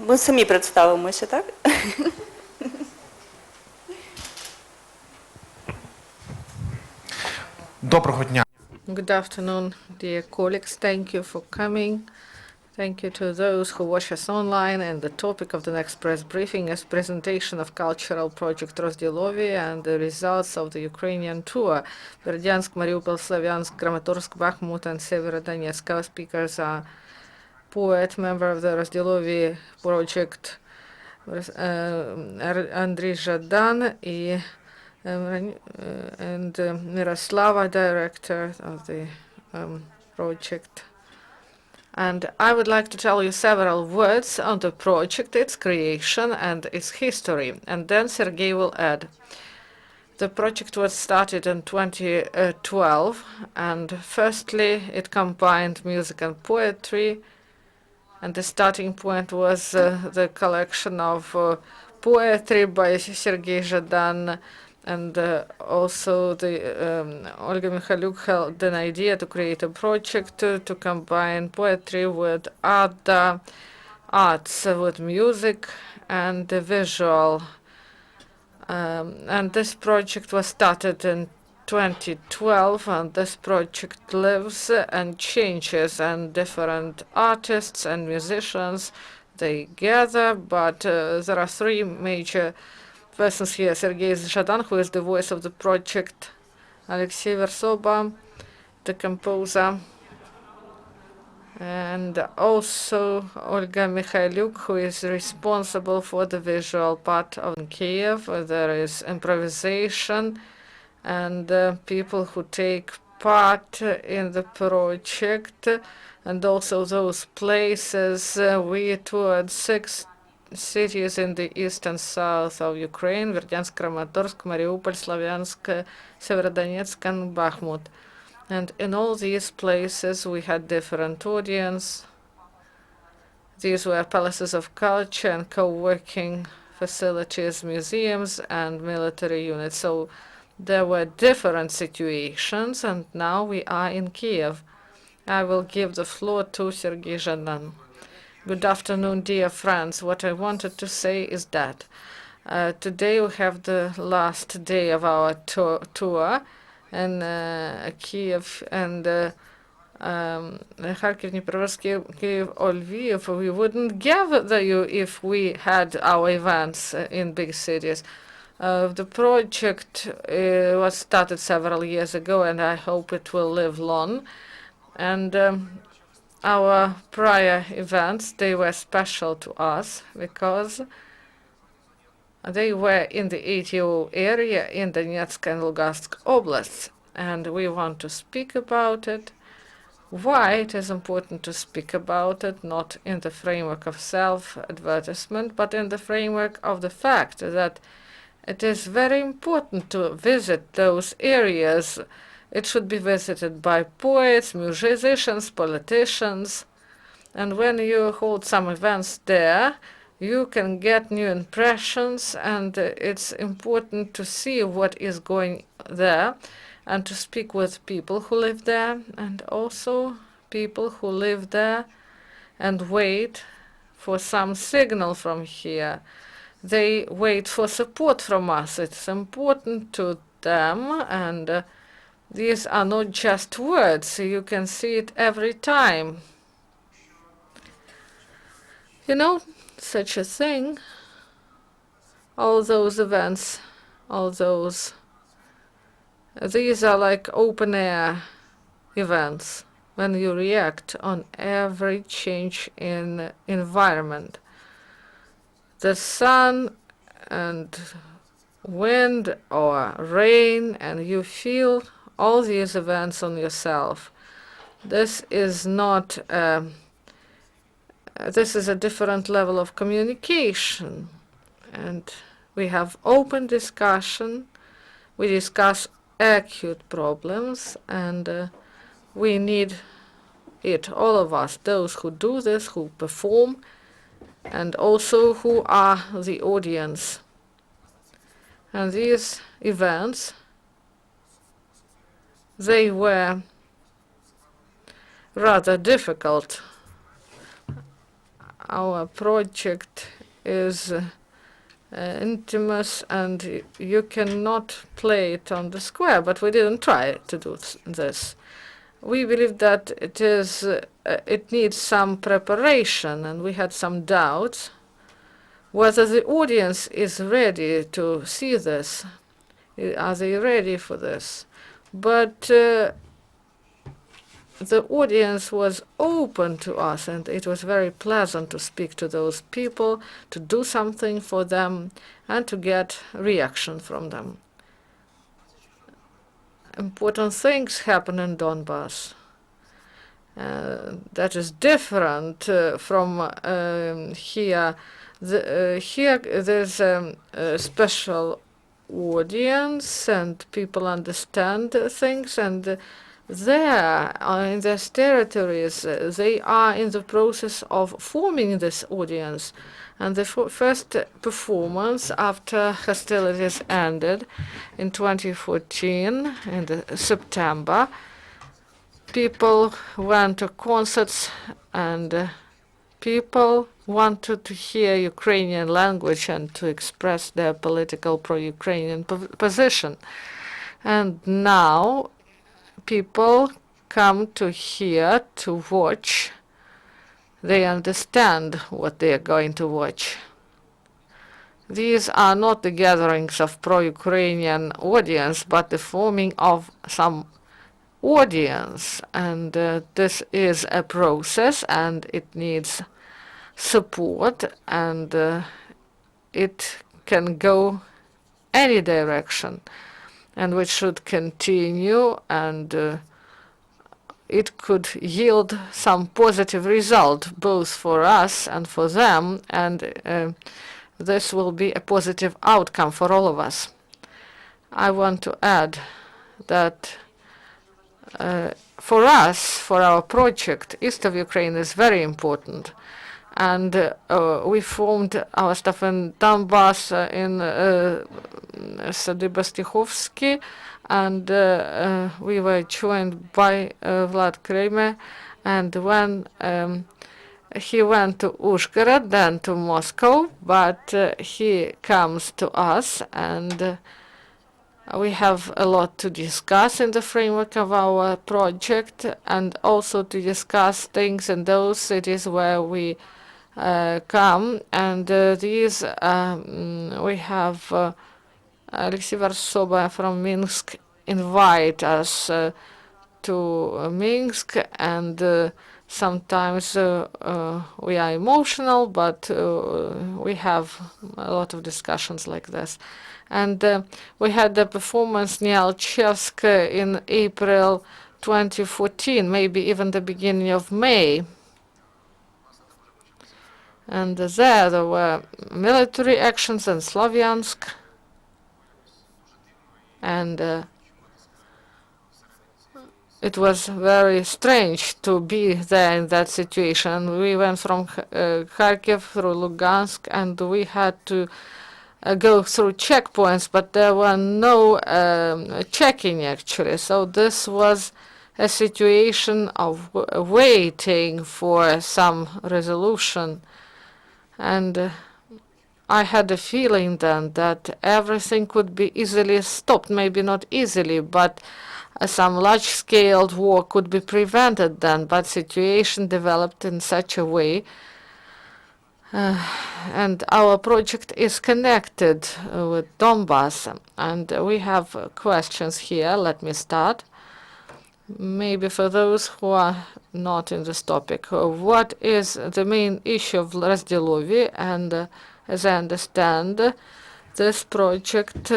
Ми самі представимося, так? Доброго дня. Good afternoon, dear colleagues. Thank you for coming. Thank you to those who watch us online. And the topic of the next press briefing is presentation of cultural project RozdIlovI and the results of the Ukrainian tour. Berdyansk, Mariupol, Slavyansk, Kramatorsk, Bakhmut, and Severodonetsk. Our speakers are poet, member of the RozdIlovI project, Serhiy Zhadan, and Miroslava, director of the project. And I would like to tell you several words on the project, its creation, and its history. And then Serhiy will add. The project was started in 2012, and firstly, it combined music and poetry. And the starting point was the collection of poetry by Serhiy Zhadan. And also Olha Mikhailyuk had an idea to create a project to combine poetry with other arts, with music and visual. And this project was started in 2012, and this project lives and changes, and different artists and musicians, they gather, but there are three major persons here. Serhiy Zhadan, who is the voice of the project, Alexei Versoba, the composer, and also Olha Mikhailyuk, who is responsible for the visual part of Kiev. There is improvisation and people who take part in the project, and also those places. We toured 6 cities in the east and south of Ukraine: Berdyansk, Kramatorsk, Mariupol, Slavyansk, Severodonetsk, and Bakhmut. And in all these places we had different audience. These were palaces of culture and co-working facilities, museums, and military units. So there were different situations, and now we are in Kiev. I will give the floor to Serhiy Zhadan. Good afternoon, dear friends. What I wanted to say is that today we have the last day of our tour in Kiev and Kharkiv, Dnipropetrovsk, Kiev, or Lviv. We wouldn't gather you if we had our events in big cities. The project was started several years ago, and I hope it will live long. And our prior events, they were special to us because they were in the ATO area in Donetsk and Lugansk oblasts, and we want to speak about it. Why it is important to speak about it, not in the framework of self-advertisement, but in the framework of the fact that it is very important to visit those areas. It should be visited by poets, musicians, politicians. And when you hold some events there, you can get new impressions, and it's important to see what is going there and to speak with people who live there, and also people who live there and wait for some signal from here. They wait for support from us. It's important to them, and these are not just words. You can see it every time. You know, such a thing, all those events, all those, these are like open-air events when you react on every change in environment. The sun and wind or rain, and you feel all these events on yourself. This is not, this is a different level of communication. And we have open discussion. We discuss acute problems, and we need it, all of us, those who do this, who perform, and also who are the audience. And these events, they were rather difficult. our project is intimate, and you cannot play it on the square, but we didn't try to do this. We believe that it needs some preparation, and we had some doubts whether the audience is ready to see this. Are they ready for this? But the audience was open to us, and it was very pleasant to speak to those people, to do something for them, and to get reaction from them. Important things happen in Donbass. That is different from here. Here there's a special audience, and people understand things, and there, in these territories, they are in the process of forming this audience. And the first performance after hostilities ended in 2014, in September, people went to concerts, and people wanted to hear Ukrainian language and to express their political pro-Ukrainian position. And now people come to hear, to watch. They understand what they are going to watch. These are not the gatherings of pro-Ukrainian audience, but the forming of some audience. And this is a process, and it needs support, and it can go any direction. And we should continue, and it could yield some positive result, both for us and for them, and this will be a positive outcome for all of us. I want to add that for us, for our project, east of Ukraine is very important. And we formed our stuff in Donbass, in Sebrodonetsk, and we were joined by Vlad Kramer. And when he went to Uzhhorod, then to Moscow, but he comes to us, and we have a lot to discuss in the framework of our project, and also to discuss things in those cities where we come. And these we have Alexey Varsoba from Minsk invite us to Minsk, and sometimes we are emotional, but we have a lot of discussions like this. And we had the performance near Alchevsk in April 2014, maybe even the beginning of May. And there were military actions in Slavyansk, and it was very strange to be there in that situation. We went from Kharkiv through Lugansk, and we had to go through checkpoints, but there were no checking actually. So this was a situation of waiting for some resolution. And I had a feeling then that everything could be easily stopped, maybe not easily, but some large-scale war could be prevented then, but situation developed in such a way. And our project is connected with Donbass, and we have questions here. Let me start. Maybe for those who are not in this topic, what is the main issue of RozdIlovI? And as I understand, this project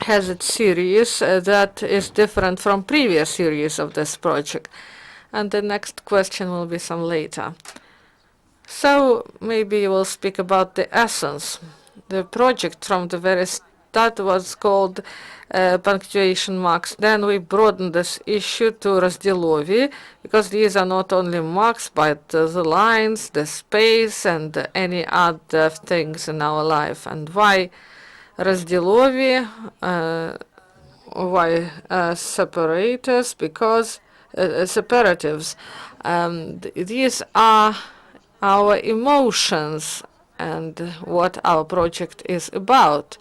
has a series that is different from previous series of this project. And the next question will be some later. So maybe you will speak about the essence. The project from the very start was called punctuation marks. Then we broadened this issue to RozdIlovI, because these are not only marks, but the lines, the space, and any other things in our life. And why RozdIlovI? Why separators? Because separatives. These are our emotions and what our project is about.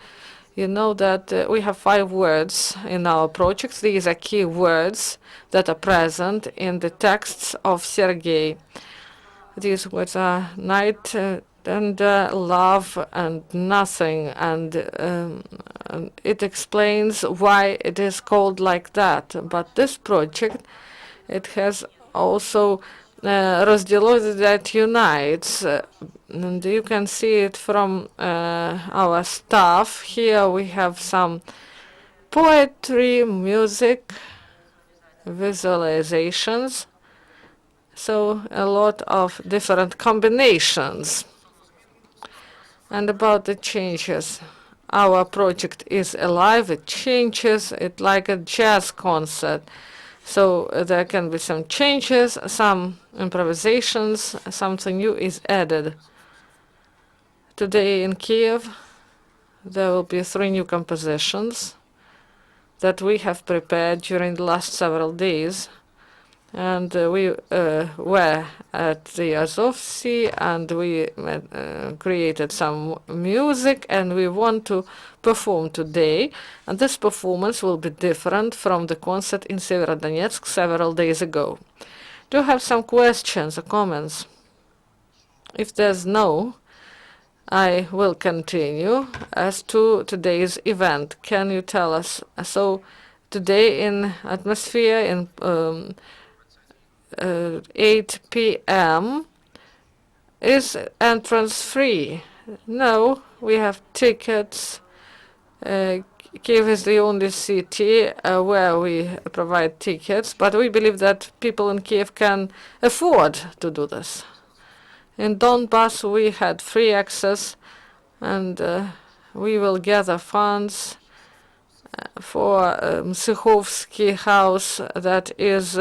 You know that we have 5 words in our project. These are key words that are present in the texts of Serhiy. These words are night and love and nothing, and it explains why it is called like that. But this project, it has also RozdIlovI that unites, and you can see it from our staff. Here we have some poetry, music, visualizations, so a lot of different combinations. And about the changes, our project is alive, it changes, it's like a jazz concert. So there can be some changes, some improvisations, something new is added. Today in Kiev, there will be 3 new compositions that we have prepared during the last several days. And we were at the Azov Sea, and we created some music, and we want to perform today. And this performance will be different from the concert in Severodonetsk several days ago. Do you have some questions or comments? If there's no, I will continue as to today's event. Can you tell us? So today in atmosphere in 8 p.m. is entrance free. No, we have tickets. Kiev is the only city where we provide tickets, but we believe that people in Kiev can afford to do this. In Donbass, we had free access, and we will gather funds for Psychovsky house that is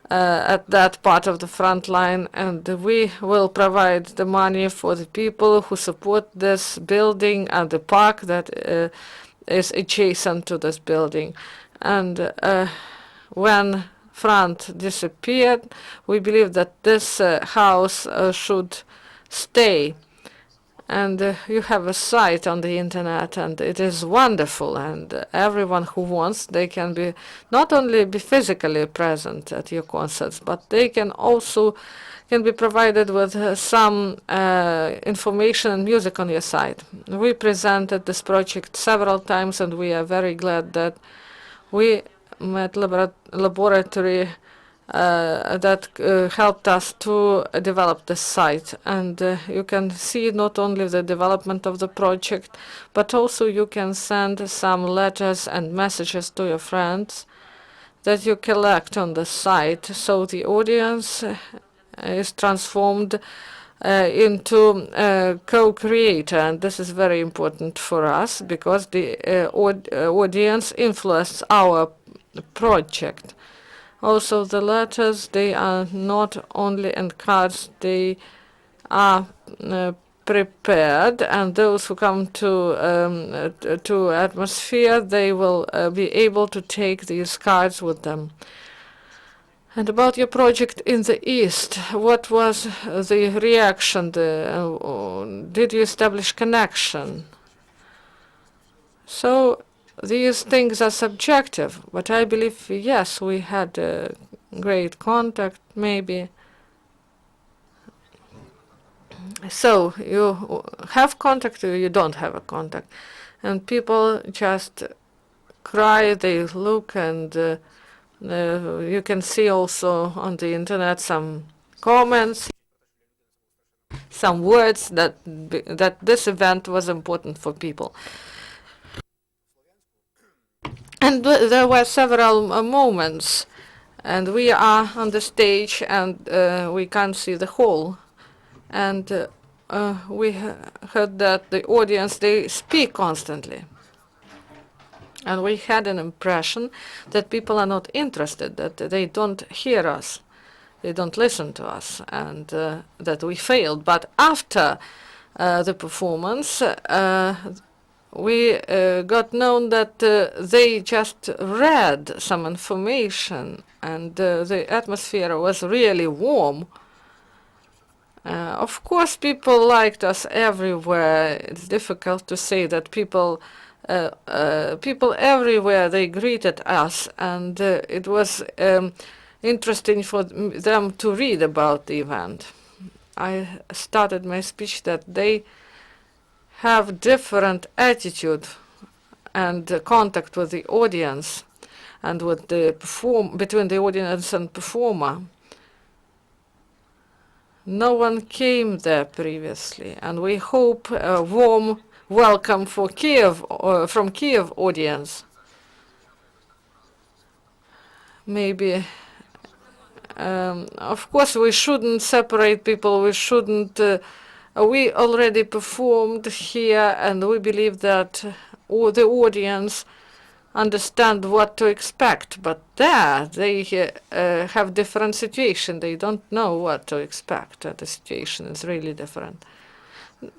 at that part of the front line, and we will provide the money for the people who support this building and the park that is adjacent to this building. And when front disappeared, we believe that this house should stay. And you have a site on the internet, and it is wonderful, and everyone who wants, they can be not only be physically present at your concerts, but they can also be provided with some information and music on your site. We presented this project several times, and we are very glad that we met laboratory that helped us to develop the site. And you can see not only the development of the project, but also you can send some letters and messages to your friends that you collect on the site. So the audience is transformed into a co-creator, and this is very important for us because the audience influences our project. Also, the letters, they are not only in cards, they are prepared, and those who come to atmosphere, they will be able to take these cards with them. And about your project in the East, what was the reaction? Did you establish connection? So these things are subjective, but I believe, yes, we had a great contact, maybe. So you have contact or you don't have a contact. And people just cry, they look, and you can see also on the internet some comments, some words that this event was important for people. And there were several moments, and we are on the stage, and we can't see the whole. And we heard that the audience, they speak constantly. And we had an impression that people are not interested, that they don't hear us, they don't listen to us, and that we failed. But after the performance, we got known that they just read some information, and the atmosphere was really warm. Of course, people liked us everywhere. It's difficult to say that people everywhere, they greeted us, and it was interesting for them to read about the event. I started my speech that they have different attitude and contact with the audience and with the between the audience and performer. No one came there previously, and we hope a warm welcome for Kiev, from Kiev audience. Maybe, of course, we shouldn't separate people. We shouldn't. We already performed here, and we believe that the audience understand what to expect, but there they have different situation. They don't know what to expect. The situation is really different.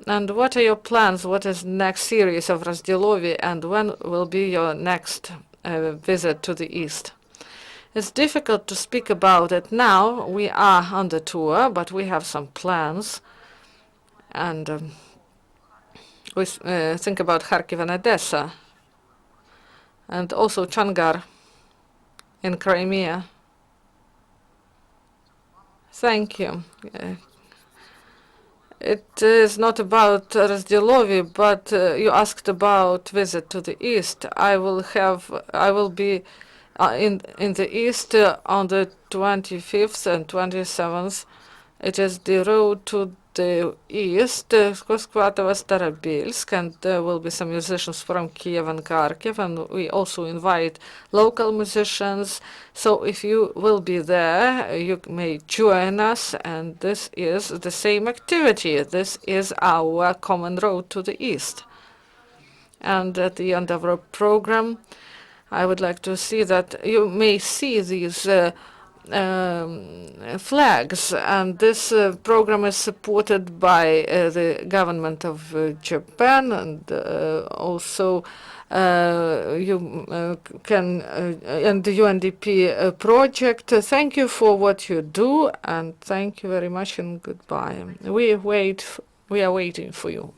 And what are your plans? What is next series of RozdIlovI, and when will be your next visit to the East? It's difficult to speak about it now. We are on the tour, but we have some plans, and we think about Kharkiv and Odessa, and also Changar in Crimea. Thank you. It is not about RozdIlovI, but you asked about visit to the East. I will be in the East on the 25th and 27th. It is the road to the East, Skvatova-Starobelsk, and there will be some musicians from Kiev and Kharkiv, and we also invite local musicians. So if you will be there, you may join us, and this is the same activity. This is our common road to the East. And at the end of our program, I would like to see that you may see these flags, and this program is supported by the government of Japan, and also you can and the UNDP project. Thank you for what you do, and thank you very much, and goodbye. We are waiting for you.